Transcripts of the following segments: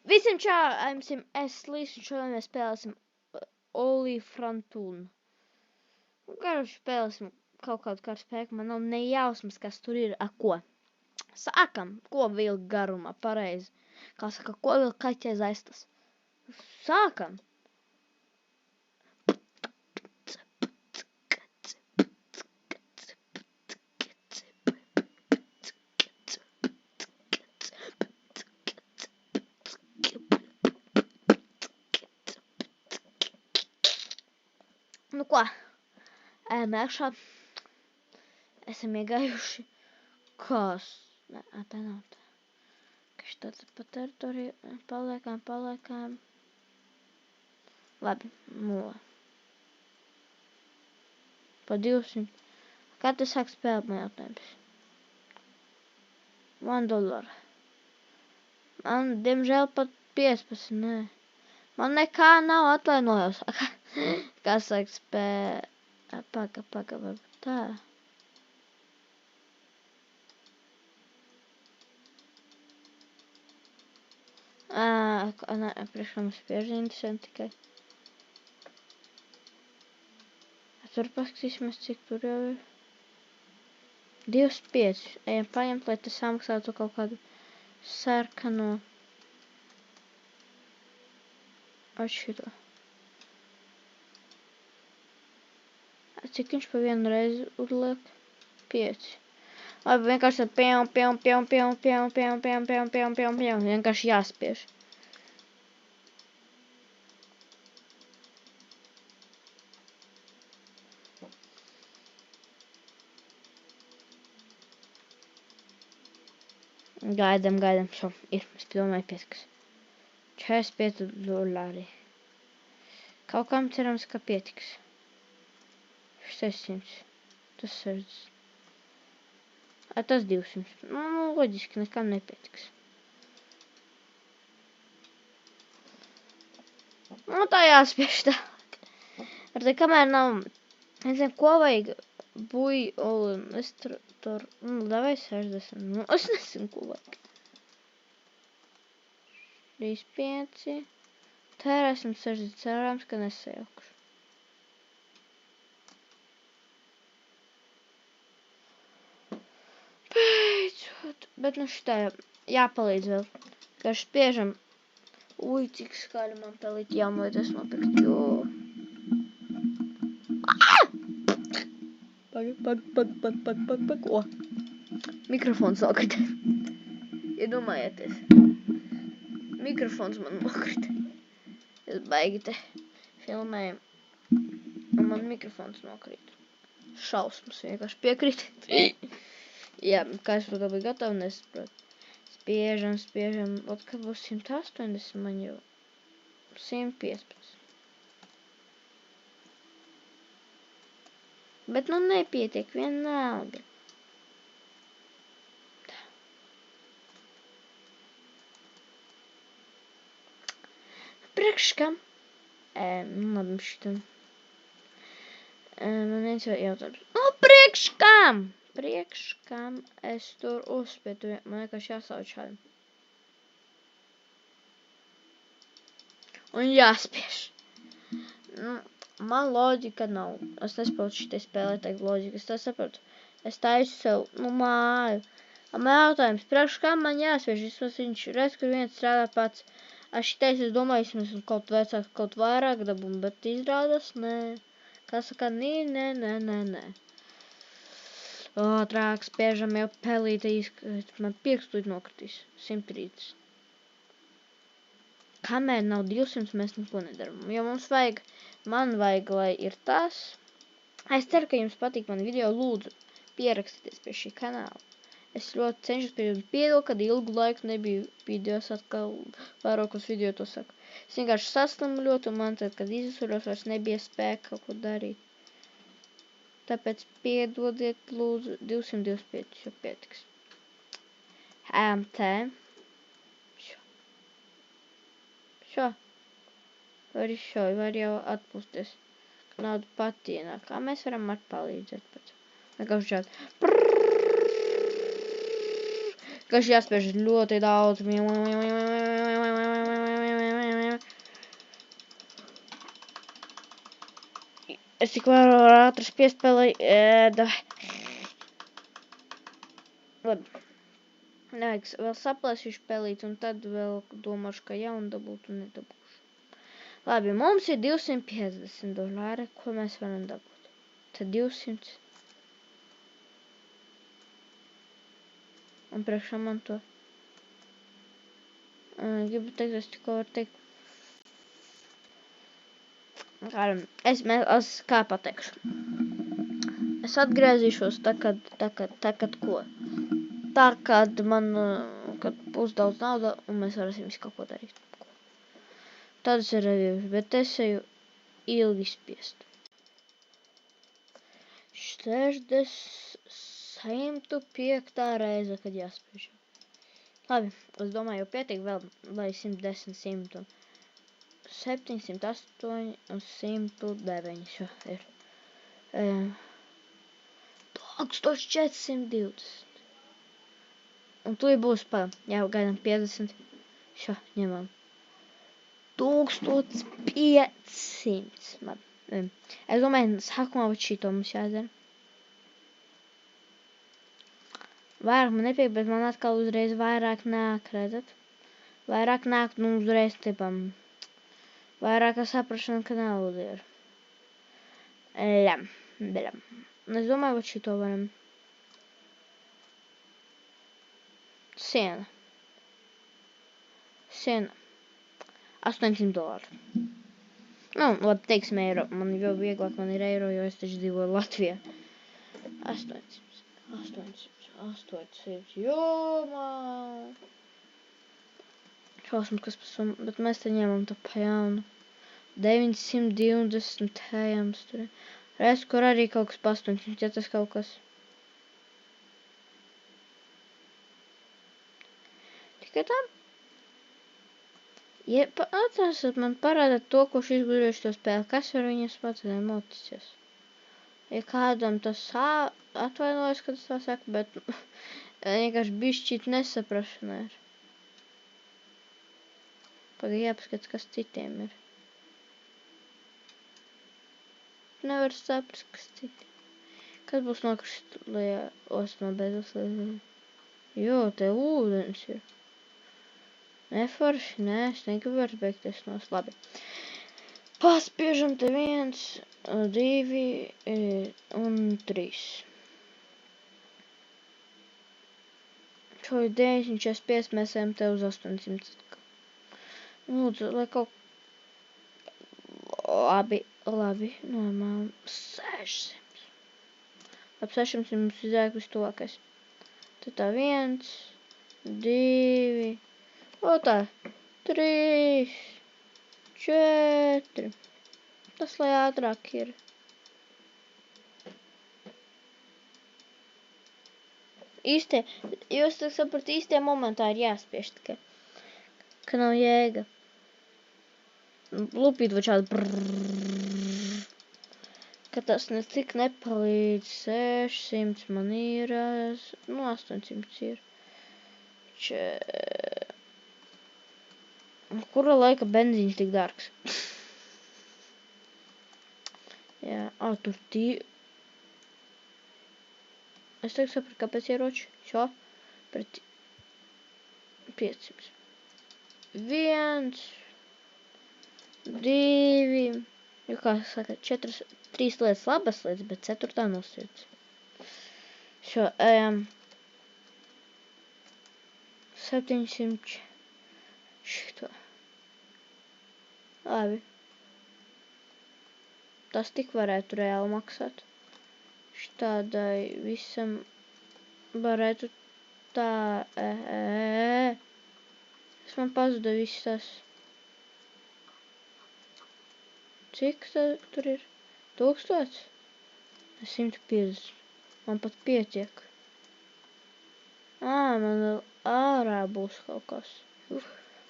Visiem čau, es Līs, un šodien mēs spēlēsim Olifrantūnu. Garuši spēlēsim kaut kādu kāru spēku, man nav nejausmas, kas tur ir, ko. Sākam, ko vilk garumā, pareizi. Kā saka, ko vilk kaķē zaistas. Sākam. Nu ko, ejam iekšā. Esam iegājuši. Kas? Nē, tā nav tā. Kas tāds pa teritoriju? Paliekam. Labi, 0. Pa 200. Kā tas sāk spēlēt, man jautājums? $1. Man, diemžēl, pat 15, nē. Man nekā nav, atvainojos. Kā sāk spēlēt? Paga, varbūt tā. Nē, priekš mums spieži interesanti tikai. Tur paskatīsimies, cik tur jau ir. 25. Ejam paņemt, lai tas samaksātu kaut kādu sarkano. Atšķiro. Cik viņš pa vienu reizi uzliek? 5. Labi, vienkārši piam. Vienkārši jāspiež. Gaidam. Šo, ir, es domāju, pietiks. $45. Kaut kam cerams, ka pietiks. 600. Tas 60. Tas 200. Nu, loģiski, nekam nepietiks. Nu, tā jāspiež tā. Ar te kamēr nav, nezinu, ko vajag un es tur, davai 60. Nu, es nezinu, ko vajag. 35. Tērēsim 60. Cerams, ka nesajaukšu. Beidzot. Bet nu šitā jāpalīdz vēl. Kā spiežam. Ui, cik skaļi man pelīt jāmaitas nopirkt, jo. Pag. O. Mikrofons nokrita. Iedomājieties. Mikrofons man nokrita. Es baigi te filmēju. Un man mikrofons nokrita. Šausmas vienkārši piekrita. Jā, kā es vēl biju gatavi, nesaprotu. Spiežam. Ot, ka būs 180, man jau 115. Bet nu nepietiek vienalga. Tā. Priekš kam? Labi, šitam. Man viens vēl jautājums. Nu, priekš kam? Priekš kam es tur uzspietu? Man vienkārši jāsauc šādi. Un jāspiež. Man loģika nav. Es nesaprotu šitai spēlē teikt loģika. Es tā saprotu. Es taisu sev, māju. Man jautājums, priekš kam man jāspiež? Vismaz viņš redz, kur viens strādā pats. Šitais, es domāju, es kaut vecāk, kaut vairāk dabum, bet izrādās, nē. Kā saka, nē. Ātrāk spiežam jau pelīte izkrīt. Man pirkstūļ nokritīs. 130. Kamēr nav 200, mēs neko nedaram. Jo man vajag, lai ir tas. Es ceru, ka jums patīk man video. Lūdzu, pierakstieties pie šī kanāla. Es ļoti cenšos pie jums piedod, kad ilgu laiku nebija videos atkal. Vairākos video to saku. Es vienkārši saslimu ļoti, un man tad, kad izsuros, vairs nebija spēka kaut ko darīt. Tāpēc piedodiet, lūdzu, 225, jo pietiks. Te. Šo. Var jau atpūsties. Naudu patienā. Kā mēs varam palīdzēt pēc? Vienkārši šādi. Vienkārši jāspiež ļoti daudz. Es tik varu ātri piespēlēt. Labi. Nevajag vēl saplēsīšu spēlīt, un tad vēl domāšu, ka jaunu dabūt un nedabūšu. Labi, mums ir $250, ko mēs varam dabūt. Tad 200. Un priekšā man to. Gribu teikt, es tikko varu teikt. Es kā pateikšu. Es atgriezīšos tā, kad ko. Tā, kad man, kad būs daudz nauda, un mēs varēsim visu kaut ko darīt. Tad es ir reviews, bet es eju ilgi spiest. 105. reize, kad jāspiež. Labi, es domāju, jau pietiek vēl, lai 110, 100, 708 un 109 šo ir. 1420. Un tu būs jā, gaidām 50. Šo, ņemam. 1500. Labi. Es domāju, sākumā vat šito mums jādara. Vairāk man nepiek, bet man atkal uzreiz vairāk nāk, redzat? Vairāk nāk, nu uzreiz tipam. Vairāk saprašana, ka nauda ir. Bļam. Es domāju, vat šito varam. Siena. $800. Nu, labi, teiksim eiro. Man jau vieglāk, man ir eiro, jo es taču dzīvoju Latvijā. 800. Jomā! Šausmas, kas pa summu, bet mēs te ņemam tā pa jaunu. 920 ejams tur. Reiz, kur arī kaut kas pa 800, ja tas kaut kas. Tikai tā. Ja atcerēsiet, man parāda to, kurš izgudrojuši to spēli, kas var viņas pats moticies. Ja kādam tas atvainojas, kad es tā saku, bet vienkārši bišķīt nesaprašanā ir. Pagaid jāpaskats, kas citiem ir. Nevar saprast, kas citiem. Kas būs nokrist, lai osmā beidzas, lai... Jo, te ūdens ir. Neforši, nē, es negribu vairs beigties nos. Labi. Paspiežam te 1, 2 un 3. Šo ir 945, mēs ejam te uz 800. Lūdzu, lai kaut... Labi, normāli. 600. Labi, 600 mums izāk vistuvākais. Tad tā 1, 2, o tā, 3, 4. Tas, lai ātrāk ir. Īstie, jūs tā saprat, īstie momentā ir jāspiež tikai. Ka nav jēga. Lupīt vai šādi brrrr. Ka tas necik nepalīdz. 600 man ir, nu 800 ir. Kura laika benzīns tik dārgs? Jā, tur tī. Es teiktu sapratu, kāpēc ieroči. Šo. Pret 500. 1, 2. Jo kā saka, 3 lietas labas lietas, bet 4. nosirds. Šo, 700. Šito. Labi. Tas tik varētu reāli maksāt. Šitādai visam varētu tā... Es man pazuda viss tas. Cik tur ir? 1000? 150. Man pat pietiek. Man vēl ārā būs kaut kas.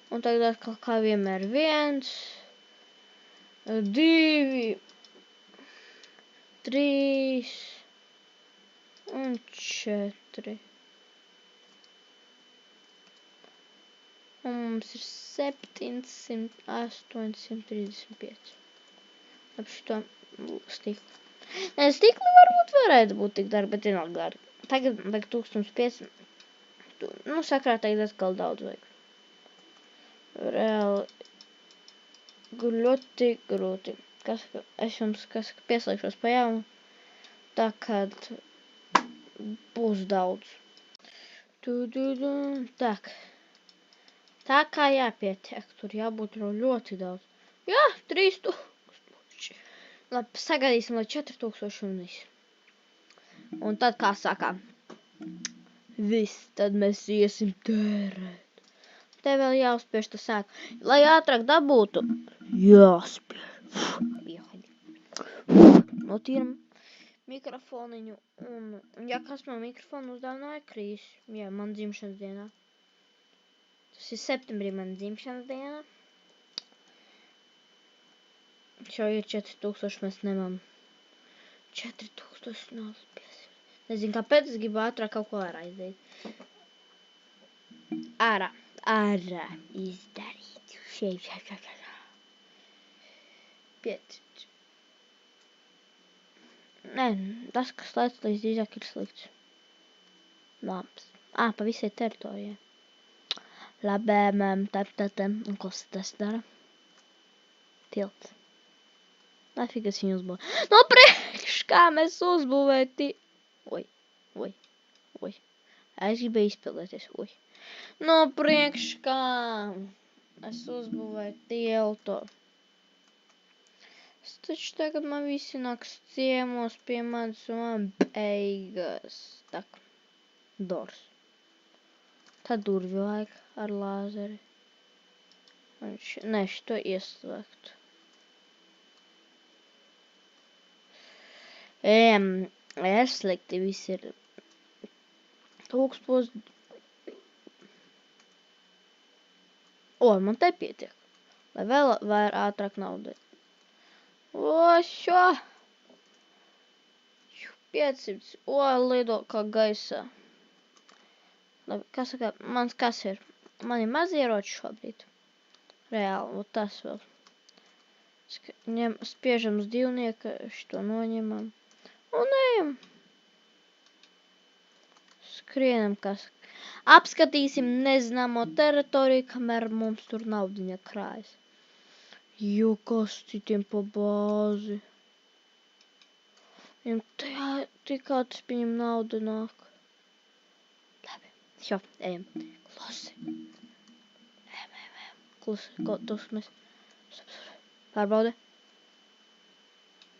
Un tagad atkal kā vienmēr 1, 2, 3 un 4. Un mums ir 700, 835. Ap šito stikli. Nē, stikli varbūt varētu būt tik dārgi, bet vienalga dārgi. Tagad vajag 1500. Nu, sakrāt tagad atkal daudz vajag. Reāli ļoti grūti. Es jums pieslēgšos pa jaunu. Tā kad būs daudz. Tak. Tā kā jāpietiek, tur jābūt ļoti daudz. Jā, 3000. Labi, sagaidīsim lai 4000 un viss. Un tad, kā saka, viss, tad mēs iesim tērēt. Te vēl jāuzspiež tas sāk. Lai ātrāk dabūtu, jāspiež. Notīram mikrofoniņu un, ja kas man mikrofonu uzdāvināja, Krīs, jā, man dzimšanas dienā. Tas ir septembrī man dzimšanas dienā. Šo ir 4000, mēs nemam. 4000 nav piesīt. Nezinu, kāpēc es gribu ātrāk kaut ko ārā izdarīt. Ārā izdarīt. Piecīt. Nē, tas, kas lēc līdz drīzāk ir slikts. Lampas. Pa visai teritorijai. Labi, un ko tas dara? Tilts. Nafig es viņu uzbūvēju. No priekš, kā mēs uzbūvēti. Oi. Es gribēju izpildēties. Oi. No priekš, kā es uzbūvēju tiltu. Taču tagad man visi nāks ciemos pie manis un man beigas. Tak. Dors. Tad durvi vajag ar lāzeri. Nē, šito ieslēgt. Ir slikti, viss ir tūkstoš. Man te pietiek. Lai vēl ātrāk naudai. Šo! 500. Lido kā gaisā. Labi, kas saka, mans kas ir? Man ir maz ieroči šobrīd. Reāli, tas vēl. Spiežam uz divnieka, šito noņemam. Un ejam. Skrienam, kas. Apskatīsim nezināmo teritoriju, kamēr mums tur naudiņa krājas. Jo kas citiem pa bāzi. Viņam tikā tas viņam nauda nāk. Labi, jau, ejam. Klusi. Ejam. Klusi, tos mēs. Pārbaude.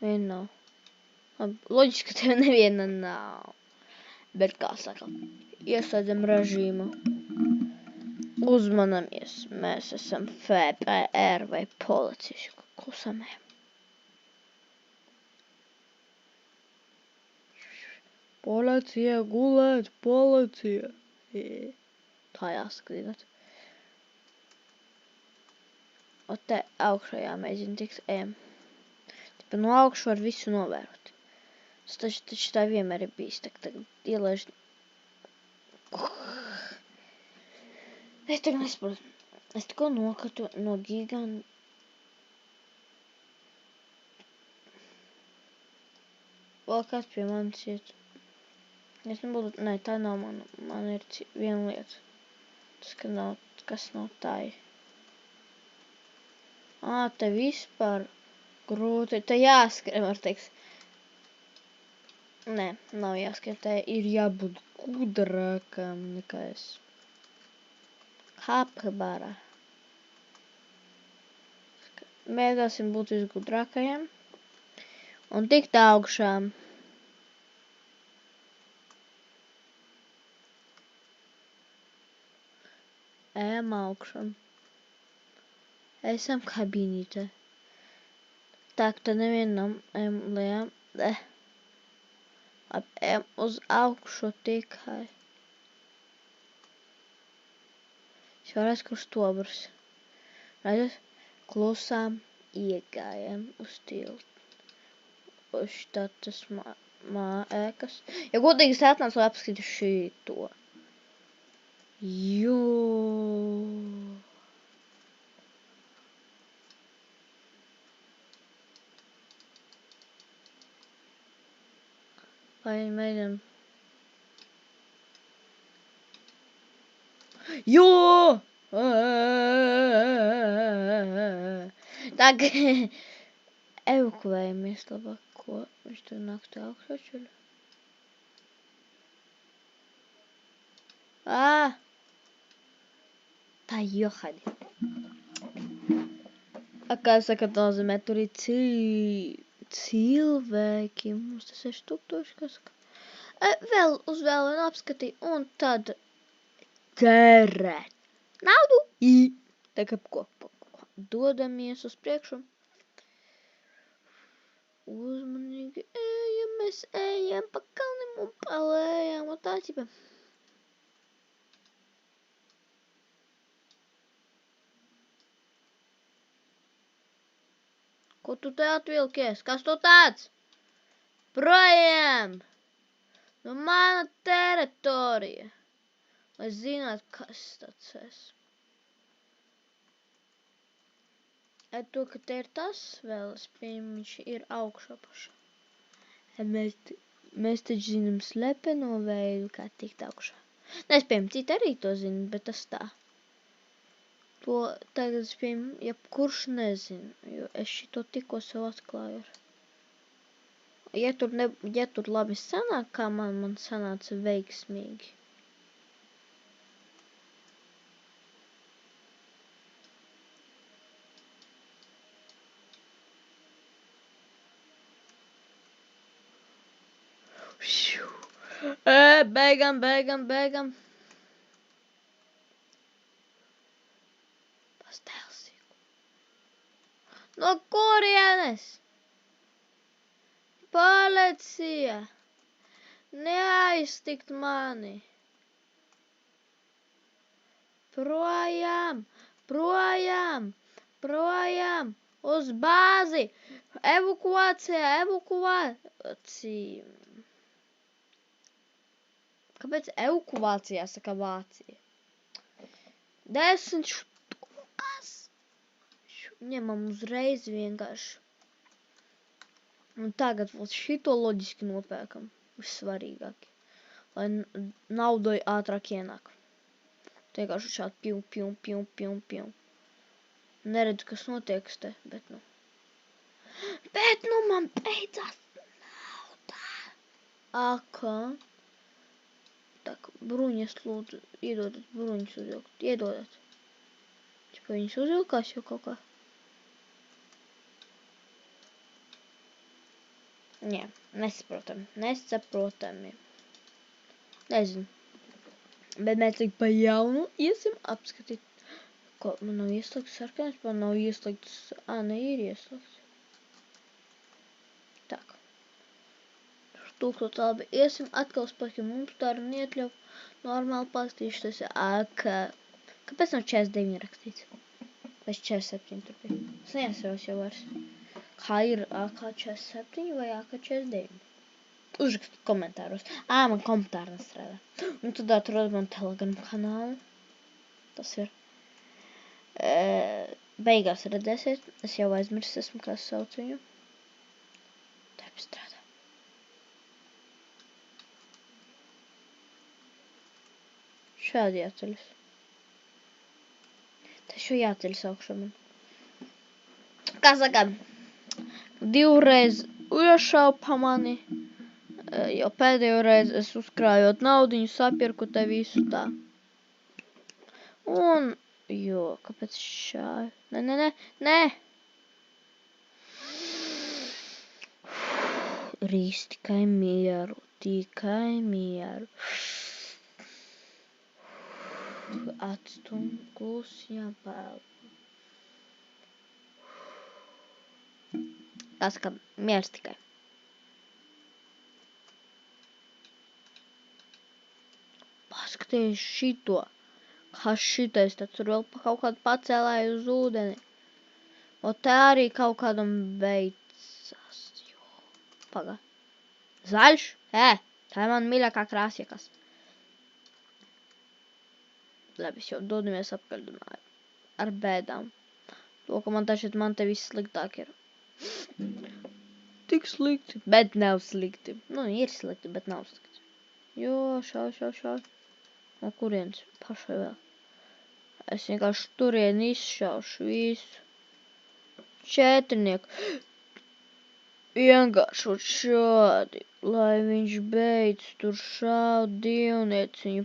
Viena nav. Labi, loģiski, ka tev neviena nav. Bet kā saka, ieslēdzam režīmu. Uzmanamies, mēs esam FBR vai policijas klusamē. Policija, gulēt, policija. Tā jāskrīt. Un te augšā jāmēģina tiks ejam. Tipa no augšu var visu novērot. Taču tā vienmēr ir bijis. Tagad ielaiž. Es tagad nesaprotu. Es tikko nokatu no giganta. Vēl kāds pie manis iet. Es nebūtu. Nē, tā nav mana. Man ir viena lieta. Tas, kas nav tā. Te vispār grūti. Te jāskrien, var teikt. Nē, nav jāskrien. Te ir jābūt gudrākam nekā es. Kapibara. Mēģināsim būt visgudrākajiem. Un tikt augšā. Ejam augšā. Esam kabīnītē. Tā, tad nevienam ejam lejā. Ejam uz augšu tikai. Es varētu, kurš tobrs. Redzat? Klusām iegājam uz tiltu. Uz štātas ēkas. Ja godīgi es atnācu, lai apskatītu šito. Vai mēģinam. Jo! Tagad evakuējamies labāk, ko viņš tur naktī augšā čuļ. Tā johadi. Kā saka, nozīmē, tur ir cilvēki. Mums tas 6000, kā saka. Vēl uz vēl un apskatī, un tad tērēt naudu. Tā kā dodamies uz priekšu. Uzmanīgi ejam, mēs ejam pa kalnim un palējām un tā ķipa. Ko tu te atvilkies? Kas tu tāds? Projām! Nu mana teritorija. Lai zināt, kas tāds esmu. To, ka te ir tas vēl, es pieņemu, viņš ir augšā pašā. Mēs taču zinām slepeno veidu, kā tikt augšā. Es pieņemu, citi arī to zina, bet tas tā. To tagad es pieņemu, jebkurš nezinu, jo es šito tikko sev atklāju. Ja tur labi sanāk, kā man sanāca veiksmīgi. Beigam. Pastāvsīgu. No kurienes? Policija! Neaiztikt mani! Projām! Uz bāzi! Evakuācija! Kāpēc evakuācijā saka Vācija? 10 štukas! Ņemam uzreiz vienkārši. Un tagad vēl šito loģiski nopērkam. Vissvarīgāk. Lai naudai ātrāk ienāk. Vienkārši šādi pium. Neredzu, kas notiek te, bet nu. Bet nu man beidzās naudā. Aka. Tak, bruņas lūdzu, iedodat bruņas uzvilkt. Iedodat. Čipa viņas uzvilkās jau kaut kā. Nē, nesaprotami. Nezinu. Bet mēs tik pa jaunu iesim apskatīt. Ko, man nav ieslēgts sarkanais, man nav ieslēgts... ne, ir ieslēgts. Tak. Tūkot labi, iesim atkal spēki mums tā arī ietļauj normāli pastīšos. Kāpēc nav 49 rakstīts? Vai 47 tur bija? Es neatceros jau vairs. Kā ir AK47 vai AK49? Uzrakstu komentāros. Man komentāri nestrādā. Un tad atrod man Telegram kanālu. Tas ir. Beigās redzēsiet. Es jau aizmirsu esmu, kā sauc viņu. Taip strādā. Šādi jāceļas. Taču jāceļas augšā man. Kā saka, divreiz iešāv pa mani. Jau pēdējo reizi es uzkrājot naudiņu, sapirku te visu tā. Un, kāpēc šāju? Nē. Rīs tikai mieru. Atstum klusi jāpēl. Tas, ka miers tikai. Paskaties šito. Kā šitais, tad tur vēl kaut kādu pacēlāju uz ūdeni. O te arī kaut kādam beidzas. Paga. Zaļš? Tā ir man mīļākā krāsiekas. Labi, es jau dodamies apkaļ ar bēdām. To, ka man te viss sliktāk ir. tik slikti, bet nav slikti. Nu, ir slikti, bet nav slikti. Jo, šauj. No kurienes pašai vēl? Es vienkārši turien izšaušu visu. Četrnieku. Vienkārši šādi, lai viņš beidz tur šaut divnieciņu.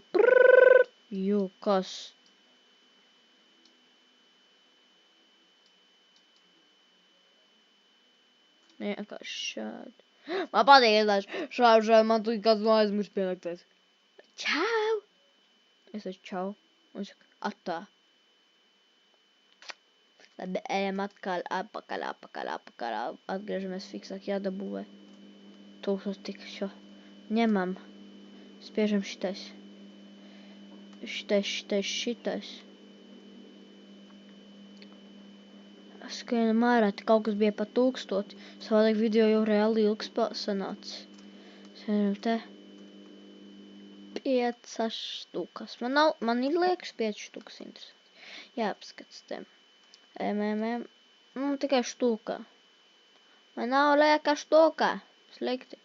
Jo, kas? Vienkārši šādi. Man patīk, es šādu, man tu kāds no aizmirst pienāktais. Čau! Es teicu čau. Un viņš saka, atā. Labi, ejam atkal, apakaļ. Atgriežamies fiksāk, jādabūvē. 1000 tik šo. Ņemam. Spiežam šitais. Šitais. Skrienam ārā, te kaut kas bija pa 1000. Savādāk video jau reāli ilgs sanācis. Skrienam te. 5 štukas. Man ir liekas 5 štukas interesanti. Jāapskats te. Tikai štuka. Man nav lieka štuka. Slikti.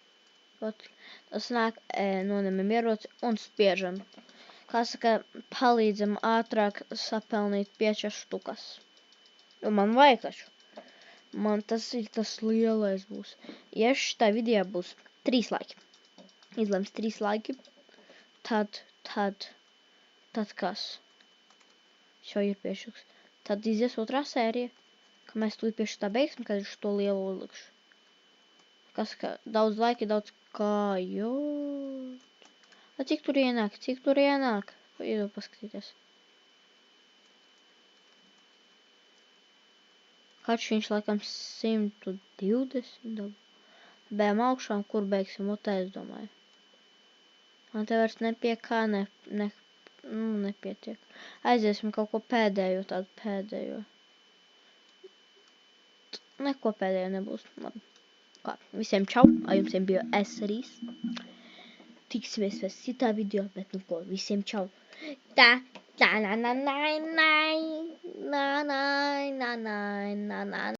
Tas nāk, noņemam ieroci un spiežam. Kā saka, palīdzam ātrāk sapelnīt 5 štukas. Jo man vajag taču. Man tas ir tas lielais būs. Ja šitā video būs 3 laiki. Izlems 3 laiki. Tad kas? Šo ir piešuks. Tad izies otrā sērija. Ka mēs tūlīt pie šitā beigsim, kad es to lielo uzlikšu. Kas, ka daudz laika, daudz kāju. Cik tur ienāk? Iedu paskatīties. Kač viņš laikam 120 dabū. Augšām, kur beigsim, es domāju. Man te vairs nepie kā nepietiek. Aiziesim kaut ko tādu pēdējo. Neko pēdējo nebūs. Labi. Kā, visiem čau, jums bija Rīs. Tiksimies vēl citā video, bet nu ko, visiem čau.